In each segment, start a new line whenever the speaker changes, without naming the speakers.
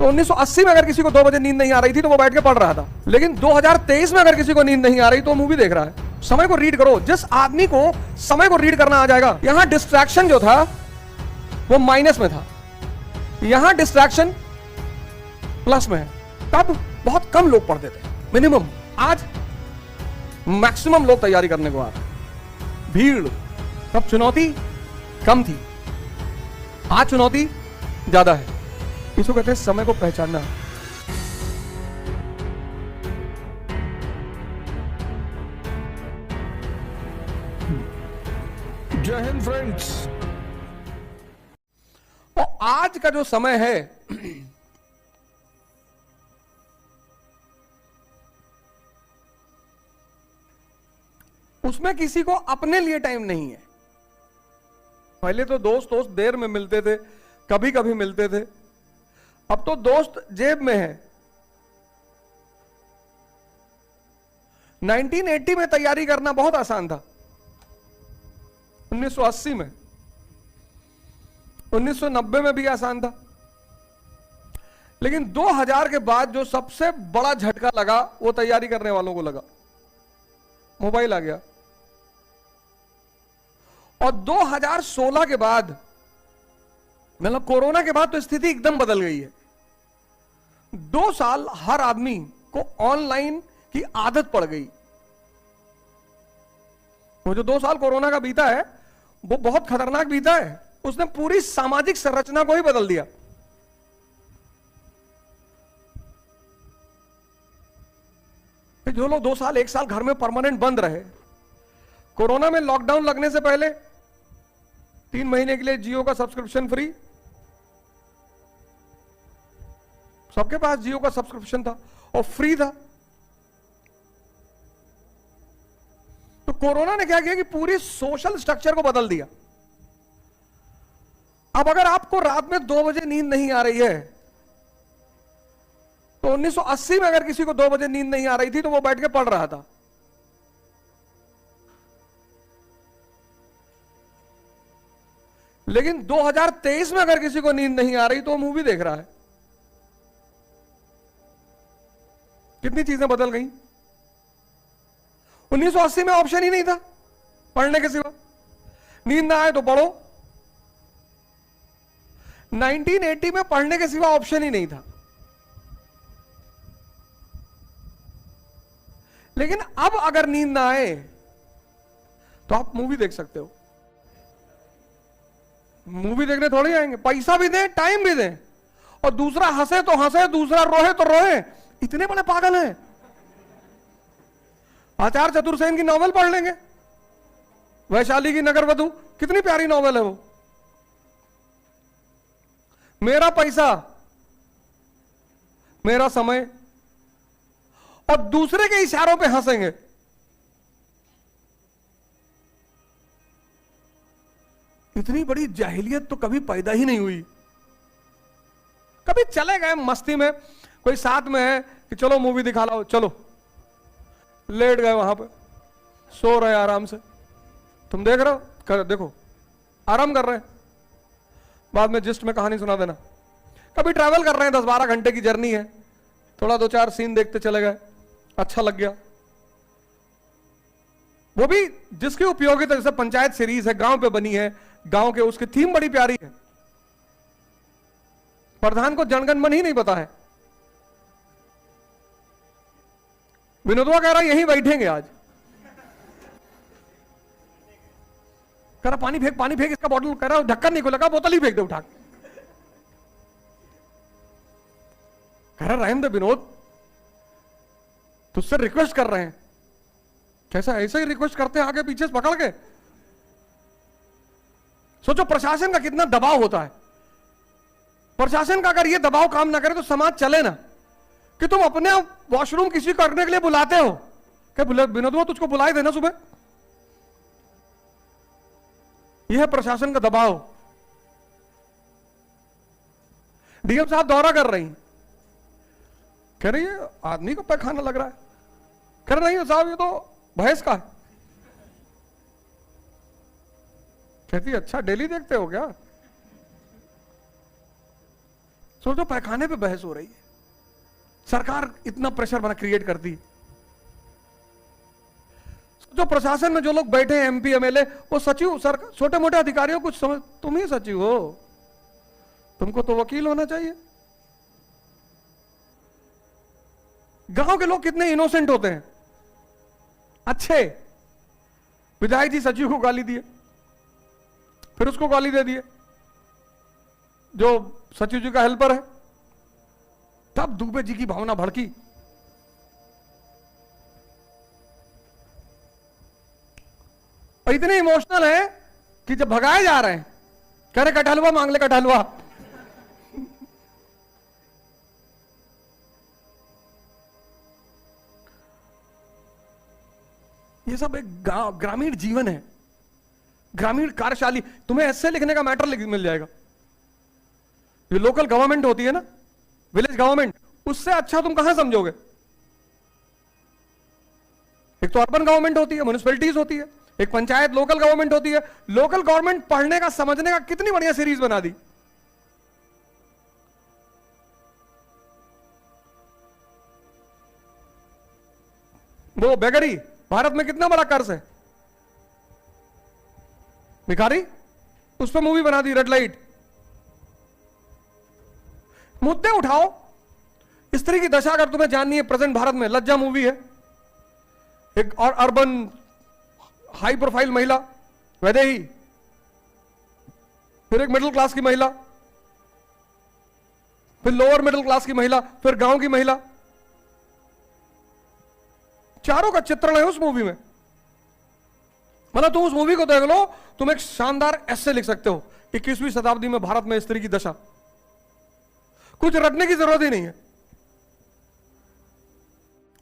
तो 1980 में अगर किसी को 2 बजे नींद नहीं आ रही थी तो वो बैठ के पढ़ रहा था, लेकिन 2023 में अगर किसी को नींद नहीं आ रही तो मूवी देख रहा है। समय को रीड करो। जिस आदमी को समय को रीड करना आ जाएगा, यहां डिस्ट्रैक्शन जो था वो माइनस में था, यहां डिस्ट्रैक्शन प्लस में है। तब बहुत कम लोग पढ़ते थे, मिनिमम। आज मैक्सिमम लोग तैयारी करने को आ रहे। भीड़, तब चुनौती कम थी, आज चुनौती ज्यादा है। इसको कहते हैं समय को पहचानना।
जय हिंद फ्रेंड्स।
और आज का जो समय है उसमें किसी को अपने लिए टाइम नहीं है। पहले तो दोस्त देर में मिलते थे, कभी कभी मिलते थे, अब तो दोस्त जेब में है। 1980 में तैयारी करना बहुत आसान था, 1980 में, 1990 में भी आसान था, लेकिन 2000 के बाद जो सबसे बड़ा झटका लगा वो तैयारी करने वालों को लगा। मोबाइल आ गया। और 2016 के बाद, मतलब कोरोना के बाद, तो स्थिति एकदम बदल गई है। 2 साल हर आदमी को ऑनलाइन की आदत पड़ गई। वो जो 2 साल कोरोना का बीता है वो बहुत खतरनाक बीता है। उसने पूरी सामाजिक संरचना को ही बदल दिया। जो लोग 2 साल 1 साल घर में परमानेंट बंद रहे, कोरोना में लॉकडाउन लगने से पहले 3 महीने के लिए जियो का सब्सक्रिप्शन फ्री, सबके पास जियो का सब्सक्रिप्शन था और फ्री था। तो कोरोना ने क्या किया कि पूरी सोशल स्ट्रक्चर को बदल दिया। अब अगर आपको रात में 2 बजे नींद नहीं आ रही है, तो 1980 में अगर किसी को 2 बजे नींद नहीं आ रही थी तो वो बैठ के पढ़ रहा था। लेकिन 2023 में अगर किसी को नींद नहीं आ रही तो वो मूवी देख रहा है। कितनी चीजें बदल गई। 1980 में ऑप्शन ही नहीं था पढ़ने के सिवा, नींद ना आए तो पढ़ो। 1980 में पढ़ने के सिवा ऑप्शन ही नहीं था। लेकिन अब अगर नींद ना आए तो आप मूवी देख सकते हो। मूवी देखने थोड़ी आएंगे, पैसा भी दें, टाइम भी दें, और दूसरा हंसे तो हंसे, दूसरा रोए तो रोए। इतने बड़े पागल हैं। आचार्य चतुर्सेन की नॉवेल पढ़ लेंगे, वैशाली की नगरवधु, कितनी प्यारी नॉवेल है वो। मेरा पैसा मेरा समय, और दूसरे के इशारों पे हंसेंगे। इतनी बड़ी जाहिलियत तो कभी पैदा ही नहीं हुई। कभी चले गए मस्ती में, कोई साथ में है कि चलो मूवी दिखा लाओ, चलो, लेट गए वहां पे, सो रहे आराम से, तुम देख रहे हो, देखो आराम कर रहे हैं, बाद में जिस्ट में कहानी सुना देना। कभी ट्रैवल कर रहे हैं, 10-12 घंटे की जर्नी है, थोड़ा 2-4 सीन देखते चले गए, अच्छा लग गया। वो भी जिसकी उपयोगिता, जैसे पंचायत सीरीज है, गांव पे बनी है, गांव के उसकी थीम बड़ी प्यारी है। प्रधान को जनगण मन ही नहीं पता है। विनोदवा कह रहा यहीं बैठेंगे आज, कह रहा पानी फेंक इसका बॉटल, कह रहा ढक्कन नहीं खुलेगा, बोतल ही फेंक दे उठा। कह रहा रहम दे विनोद, तुझसे रिक्वेस्ट कर रहे हैं। कैसा, ऐसे ही रिक्वेस्ट करते हैं आगे पीछे से पकड़ के। सोचो प्रशासन का कितना दबाव होता है। प्रशासन का अगर ये दबाव काम ना करे तो समाज चले ना। कि तुम अपने वॉशरूम किसी करने के लिए बुलाते हो, क्या विनोद तुझको बुलाए देना सुबह। यह है प्रशासन का दबाव। डीएम साहब दौरा कर रही, कह रही है आदमी को पैखाना लग रहा है। कह रहे नहीं साहब ये तो भैंस का है। कहती अच्छा डेली देखते हो क्या। सोचो पैखाने पे बहस हो रही है, सरकार इतना प्रेशर बना क्रिएट करती। जो प्रशासन में जो लोग बैठे हैं एमपी एमएलए, वो सचिव सरकार, छोटे मोटे अधिकारियों कुछ समझ, तुम ही सचिव हो, तुमको तो वकील होना चाहिए। गांव के लोग कितने इनोसेंट होते हैं, अच्छे। विधायक जी सचिव को गाली दिए, फिर उसको गाली दे दिए जो सचिव जी का हेल्पर है, तब दुबे जी की भावना भड़की। और इतने इमोशनल है कि जब भगाए जा रहे हैं, कह रहे कटहलवा मांग ले कटहलवा। ये सब एक ग्रामीण जीवन है, ग्रामीण कार्यशाली। तुम्हें ऐसे लिखने का मैटर मिल जाएगा। ये लोकल गवर्नमेंट होती है ना, विलेज गवर्नमेंट, उससे अच्छा तुम कहां समझोगे। एक तो अर्बन गवर्नमेंट होती है, म्युनिसिपैलिटीज होती है, एक पंचायत लोकल गवर्नमेंट होती है। लोकल गवर्नमेंट पढ़ने का समझने का कितनी बढ़िया सीरीज बना दी। वो बेगरी, भारत में कितना बड़ा कर्ज है, भिखारी, उस पर मूवी बना दी रेड लाइट। मुद्दे उठाओ। स्त्री की दशा अगर तुम्हें जाननी है प्रेजेंट भारत में, लज्जा मूवी है। एक और अर्बन हाई प्रोफाइल महिला वैदेही, फिर एक मिडिल क्लास की महिला, फिर लोअर मिडिल क्लास की महिला, फिर गांव की महिला, चारों का चित्रण है उस मूवी में। मतलब तुम उस मूवी को देख लो, तुम एक शानदार ऐसे लिख सकते हो 21वीं शताब्दी में भारत में स्त्री की दशा। कुछ रटने की जरूरत ही नहीं है।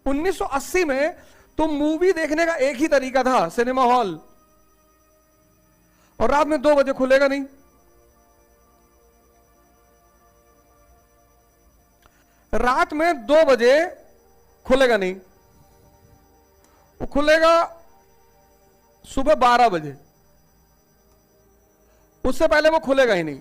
1980 में तो मूवी देखने का एक ही तरीका था, सिनेमा हॉल, और रात में 2 बजे खुलेगा नहीं। रात में 2 बजे खुलेगा नहीं, वो खुलेगा सुबह 12 बजे, उससे पहले वो खुलेगा ही नहीं।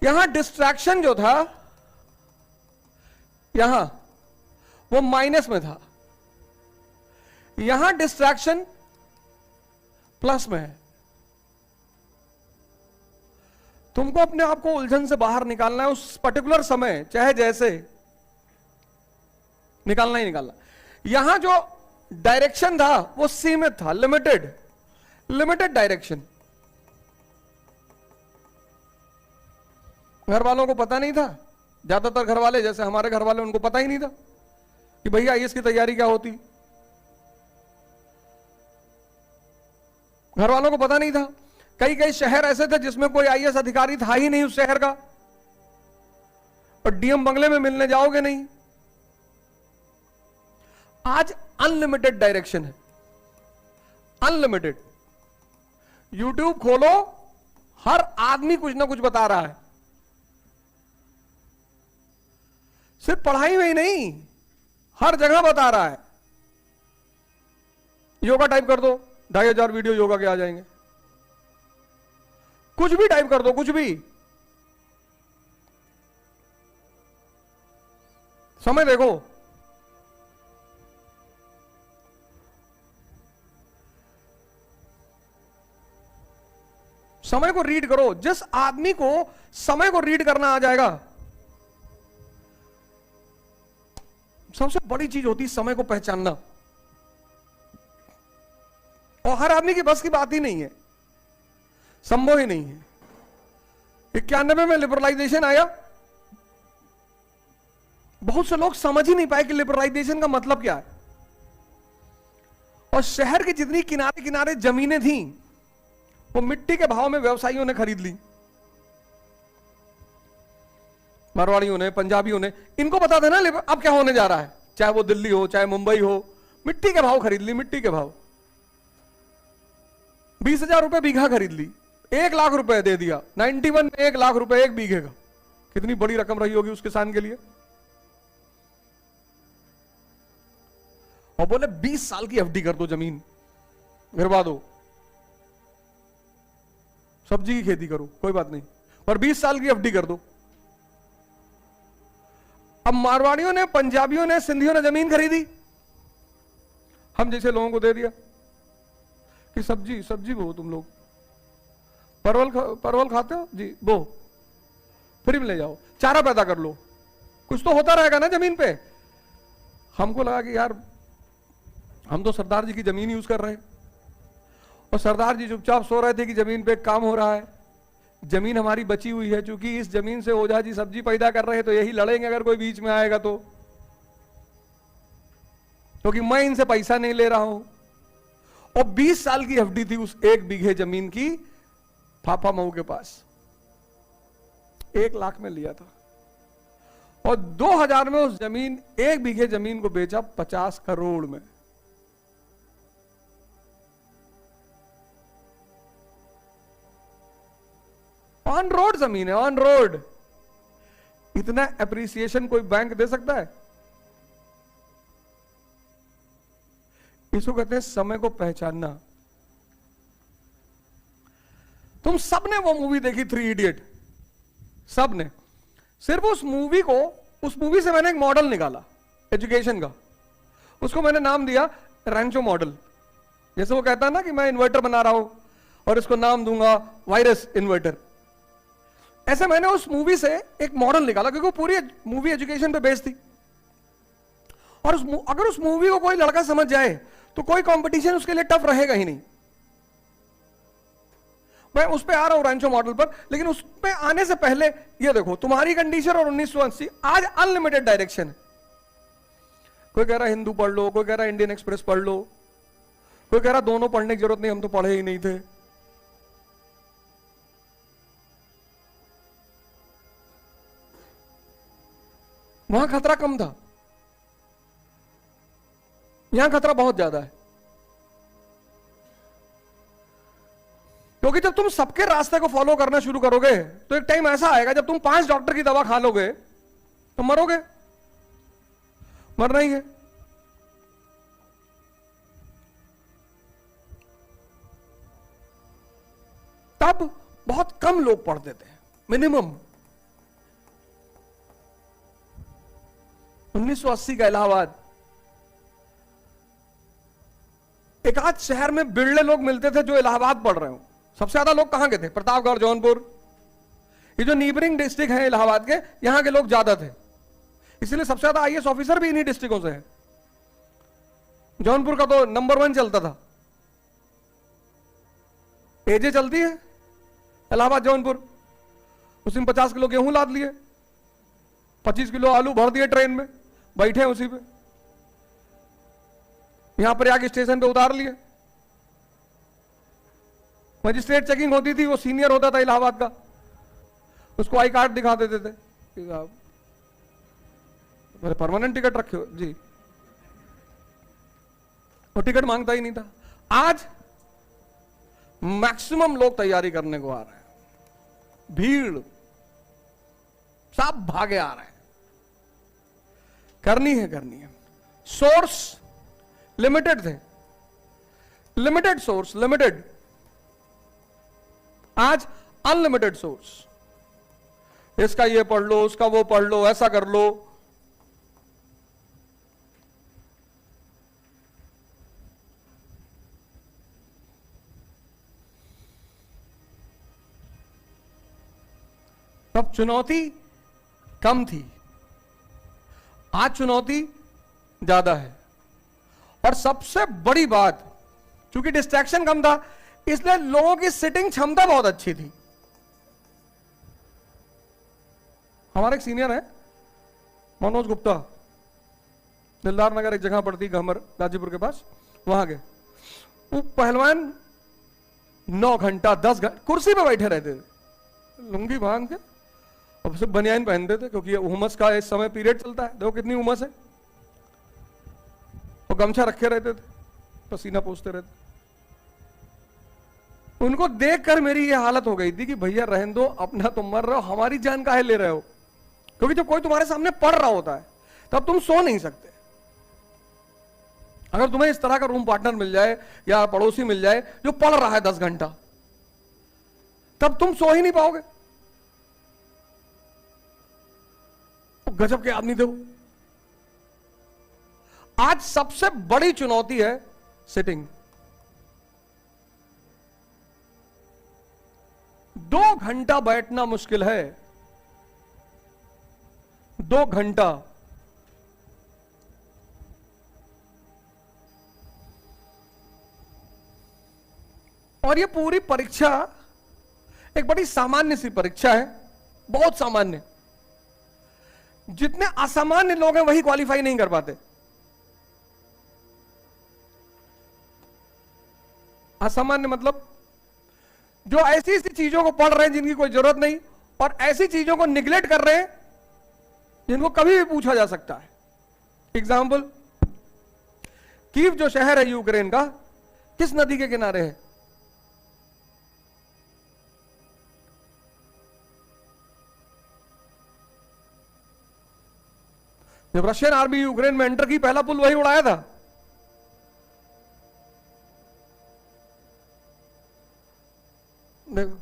यहां डिस्ट्रैक्शन जो था, यहां वो माइनस में था, यहां डिस्ट्रैक्शन प्लस में है। तुमको अपने आप को उलझन से बाहर निकालना है उस पर्टिकुलर समय, चाहे जैसे निकालना ही निकालना। यहां जो डायरेक्शन था वो सीमित था, लिमिटेड डायरेक्शन। घर वालों को पता नहीं था, ज्यादातर घर वाले जैसे हमारे घर वाले, उनको पता ही नहीं था कि भैया आईएएस की तैयारी क्या होती। घर वालों को पता नहीं था। कई कई शहर ऐसे थे जिसमें कोई आईएएस अधिकारी था ही नहीं उस शहर का, और डीएम बंगले में मिलने जाओगे नहीं। आज अनलिमिटेड डायरेक्शन है, अनलिमिटेड। यूट्यूब खोलो, हर आदमी कुछ ना कुछ बता रहा है। सिर्फ पढ़ाई में ही नहीं, हर जगह बता रहा है। योगा टाइप कर दो, 2500 वीडियो योगा के आ जाएंगे। कुछ भी टाइप कर दो, कुछ भी। समय देखो, समय को रीड करो। जिस आदमी को समय को रीड करना आ जाएगा, सबसे बड़ी चीज होती है समय को पहचानना। और हर आदमी की बस की बात ही नहीं है, संभव ही नहीं है। 91 में लिबरलाइजेशन आया, बहुत से लोग समझ ही नहीं पाए कि लिबरलाइजेशन का मतलब क्या है। और शहर की जितनी किनारे किनारे जमीनें थी, वो मिट्टी के भाव में व्यवसायियों ने खरीद ली। मारवाड़ियों ने, पंजाबियों ने, इनको पता था ना अब क्या होने जा रहा है। चाहे वो दिल्ली हो, चाहे मुंबई हो, मिट्टी के भाव खरीद ली, मिट्टी के भाव। 20,000 रुपए बीघा खरीद ली, 1 लाख रुपए दे दिया। 91 में 1 लाख रुपए एक बीघे का, कितनी बड़ी रकम रही होगी उस किसान के लिए। और बोले 20 साल की एफडी कर दो, जमीन गिरवा दो, सब्जी की खेती करो, कोई बात नहीं, पर 20 साल की एफडी कर दो। अब मारवाड़ियों ने, पंजाबियों ने, सिंधियों ने जमीन खरीदी, हम जैसे लोगों को दे दिया कि सब्जी सब्जी बो, तुम लोग परवल खाते हो जी, बो, फ्री में ले जाओ, चारा पैदा कर लो, कुछ तो होता रहेगा ना जमीन पे। हमको लगा कि यार हम तो सरदार जी की जमीन यूज कर रहे हैं, और सरदार जी चुपचाप सो रहे थे कि जमीन पे काम हो रहा है, जमीन हमारी बची हुई है, क्योंकि इस जमीन से ओझा जी सब्जी पैदा कर रहे हैं, तो यही लड़ेंगे अगर कोई बीच में आएगा तो, क्योंकि मैं इनसे पैसा नहीं ले रहा हूं। और 20 साल की एफडी थी उस 1 बीघे जमीन की फाफा मऊ के पास, 1 लाख में लिया था, और 2000 में उस जमीन, 1 बीघे जमीन को बेचा 50 करोड़ में। ऑन रोड जमीन है, ऑन रोड। इतना एप्रिसिएशन कोई बैंक दे सकता है? इसको कहते हैं समय को पहचानना। तुम सबने वो मूवी देखी 3 इडियट, सबने। सिर्फ उस मूवी को, उस मूवी से मैंने एक मॉडल निकाला एजुकेशन का, उसको मैंने नाम दिया रैंचो मॉडल। जैसे वो कहता है ना कि मैं इन्वर्टर बना रहा हूं और इसको नाम दूंगा वायरस इन्वर्टर, ऐसे मैंने उस मूवी से एक मॉडल निकाला, क्योंकि वो पूरी मूवी एजुकेशन पे बेस्ड थी। और अगर उस मूवी को कोई लड़का समझ जाए तो कोई कंपटीशन उसके लिए टफ रहेगा ही नहीं। मैं उस पे आ रहा हूं रैंचो मॉडल पर, लेकिन उस पे आने से पहले ये देखो, तुम्हारी कंडीशन और 1980, आज अनलिमिटेड डायरेक्शन है। कोई कह रहा हिंदू पढ़ लो, कोई कह रहा इंडियन एक्सप्रेस पढ़ लो, कोई कह रहा दोनों पढ़ने की जरूरत नहीं, हम तो पढ़े ही नहीं थे। वहां खतरा कम था, यहां खतरा बहुत ज्यादा है। क्योंकि जब तुम सबके रास्ते को फॉलो करना शुरू करोगे तो एक टाइम ऐसा आएगा जब तुम 5 डॉक्टर की दवा खा लोगे तो मरोगे, मरना ही है। तब बहुत कम लोग पढ़ते थे, मिनिमम। 1980 का इलाहाबाद, एक आध शहर में बिरले लोग मिलते थे जो इलाहाबाद पढ़ रहे हो। सबसे ज्यादा लोग कहां के थे? प्रतापगढ़, जौनपुर, ये जो नीबरिंग डिस्ट्रिक्ट है इलाहाबाद के, यहां के लोग ज्यादा थे। इसलिए सबसे ज्यादा आईएएस ऑफिसर भी इन्हीं डिस्ट्रिक्टों से है। जौनपुर का तो नंबर 1 चलता था, एजे चलती है इलाहाबाद जौनपुर। उसमें 50 किलो गेहूं लाद लिए, 25 किलो आलू भर दिए ट्रेन में, बैठे हैं उसी पे, यहां पर आके स्टेशन पे उतार लिए। मजिस्ट्रेट चेकिंग होती थी, वो सीनियर होता था इलाहाबाद का, उसको आई कार्ड दिखा देते थे, परमानेंट टिकट रखे हो जी, वो टिकट मांगता ही नहीं था। आज मैक्सिमम लोग तैयारी करने को आ रहे हैं, भीड़, सब भागे आ रहे हैं, करनी है। सोर्स लिमिटेड थे, लिमिटेड सोर्स, लिमिटेड। आज अनलिमिटेड सोर्स, इसका ये पढ़ लो, उसका वो पढ़ लो, ऐसा कर लो। तब चुनौती कम थी, आज चुनौती ज्यादा है। और सबसे बड़ी बात, क्योंकि डिस्ट्रैक्शन कम था, इसलिए लोगों की सिटिंग क्षमता बहुत अच्छी थी। हमारे एक सीनियर है मनोज गुप्ता, दिलदार नगर एक जगह पड़ती, घमर, गाजीपुर के पास, वहां गए। वो पहलवान 9 घंटा 10 घंटा कुर्सी पे बैठे रहते थे, लुंगी बांध के, और सिर्फ बनियान पहनते थे, क्योंकि उमस का इस समय पीरियड चलता है, देखो कितनी उमस है। वो गमछा रखे रहते थे, पसीना पोंछते रहते। उनको देखकर मेरी ये हालत हो गई थी कि भैया रहने दो, अपना तुम मर रहे हो, हमारी जान काहे ले रहे हो। क्योंकि जब कोई तुम्हारे सामने पढ़ रहा होता है तब तुम सो नहीं सकते, अगर तुम्हें इस तरह का रूम पार्टनर मिल जाए या पड़ोसी मिल जाए जो पढ़ रहा है 10 घंटा, तब तुम सो ही नहीं पाओगे। तो गजब के आदमी थे वो। आज सबसे बड़ी चुनौती है सिटिंग। 2 घंटा बैठना मुश्किल है, 2 घंटा। और ये पूरी परीक्षा एक बड़ी सामान्य सी परीक्षा है, बहुत सामान्य। जितने असामान्य लोग हैं वही क्वालिफाई नहीं कर पाते। असामान्य मतलब जो ऐसी ऐसी चीजों को पढ़ रहे हैं जिनकी कोई जरूरत नहीं, और ऐसी चीजों को निगलेक्ट कर रहे हैं जिनको कभी भी पूछा जा सकता है। एग्जाम्पल, कीव जो शहर है यूक्रेन का, किस नदी के किनारे है? जब रशियन आर्मी यूक्रेन में एंटर की, पहला पुल वही उड़ाया था। देखो,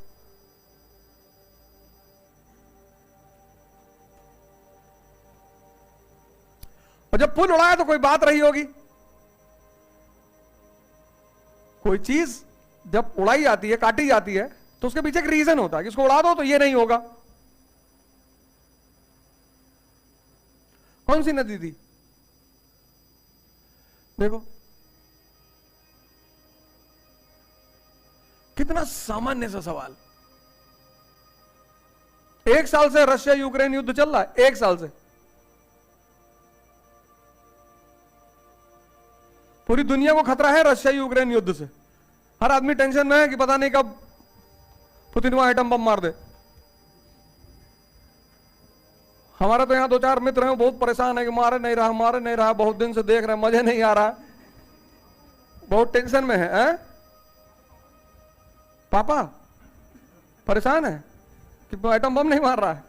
और जब पुल उड़ाया तो कोई बात रही होगी। कोई चीज जब उड़ाई जाती है, काटी जाती है, तो उसके पीछे एक रीजन होता है कि इसको उड़ा दो तो ये नहीं होगा। कौन सी नदी थी? देखो कितना सामान्य सा सवाल। 1 साल से रशिया यूक्रेन युद्ध चल रहा है, 1 साल से। पूरी दुनिया को खतरा है रशिया यूक्रेन युद्ध से। हर आदमी टेंशन में है कि पता नहीं कब पुतिन वहां एटम बम मार दे। हमारे तो यहां 2-4 मित्र हैं, बहुत परेशान है कि मारे नहीं रहा, बहुत दिन से देख रहे हैं, मजे नहीं आ रहा, बहुत टेंशन में है। पापा परेशान है कि एटम बम नहीं मार रहा है।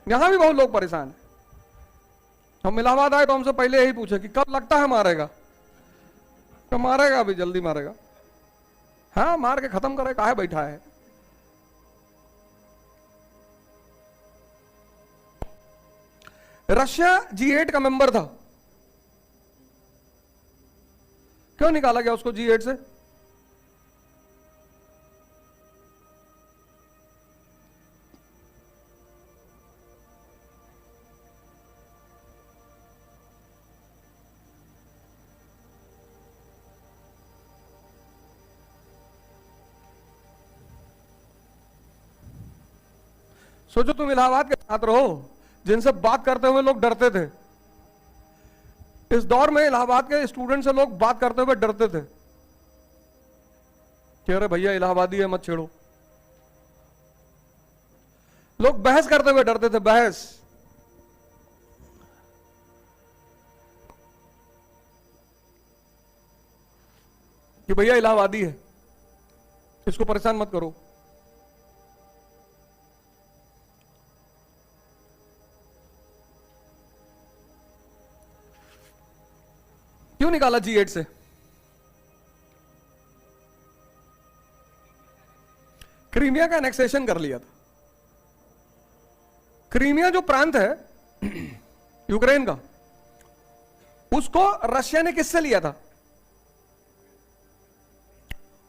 यहां भी बहुत लोग परेशान हैं। हम इलाहाबाद आए तो हमसे पहले यही पूछे कि कब लगता है मारेगा, तो मारेगा, अभी जल्दी मारेगा। हाँ, मार के खत्म करे, काहे बैठा है। रशिया G8 का मेंबर था, क्यों निकाला गया उसको G8 से? सोचो तुम इलाहाबाद के छात्र हो जिनसे बात करते हुए लोग डरते थे। इस दौर में इलाहाबाद के स्टूडेंट से लोग बात करते हुए डरते थे कि अरे भैया इलाहाबादी है, मत छेड़ो। लोग बहस करते हुए डरते थे, बहस। कि भैया इलाहाबादी है, इसको परेशान मत करो। क्यों निकाला G8 से? क्रीमिया का एनेक्सेशन कर लिया था। क्रीमिया जो प्रांत है यूक्रेन का, उसको रशिया ने किससे लिया था?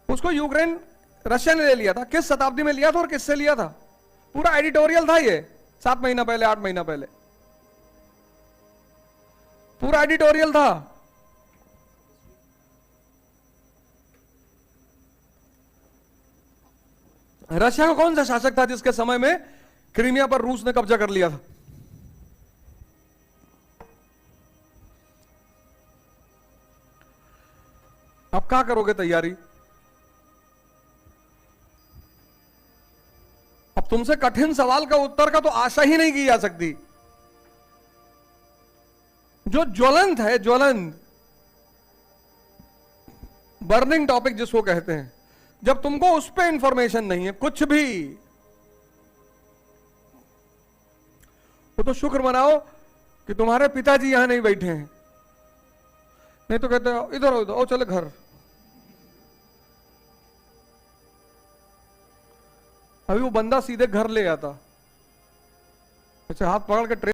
उसको यूक्रेन रशिया ने ले लिया था। किस शताब्दी में लिया था और किससे लिया था? पूरा एडिटोरियल था ये, 7 महीना पहले, 8 महीना पहले पूरा एडिटोरियल था। रशिया का कौन सा शासक था जिसके समय में क्रीमिया पर रूस ने कब्जा कर लिया था? अब क्या करोगे तैयारी? अब तुमसे कठिन सवाल का उत्तर का तो आशा ही नहीं की जा सकती। जो ज्वलंत है, ज्वलंत बर्निंग टॉपिक जिसको कहते हैं, जब तुमको उस पर इंफॉर्मेशन नहीं है कुछ भी, तो शुक्र मनाओ कि तुम्हारे पिताजी यहां नहीं बैठे हैं, नहीं तो कहते हैं, इधर आओ, इधर आओ, चले घर। अभी वो बंदा सीधे घर ले आता, अच्छा हाथ पकड़ के ट्रेन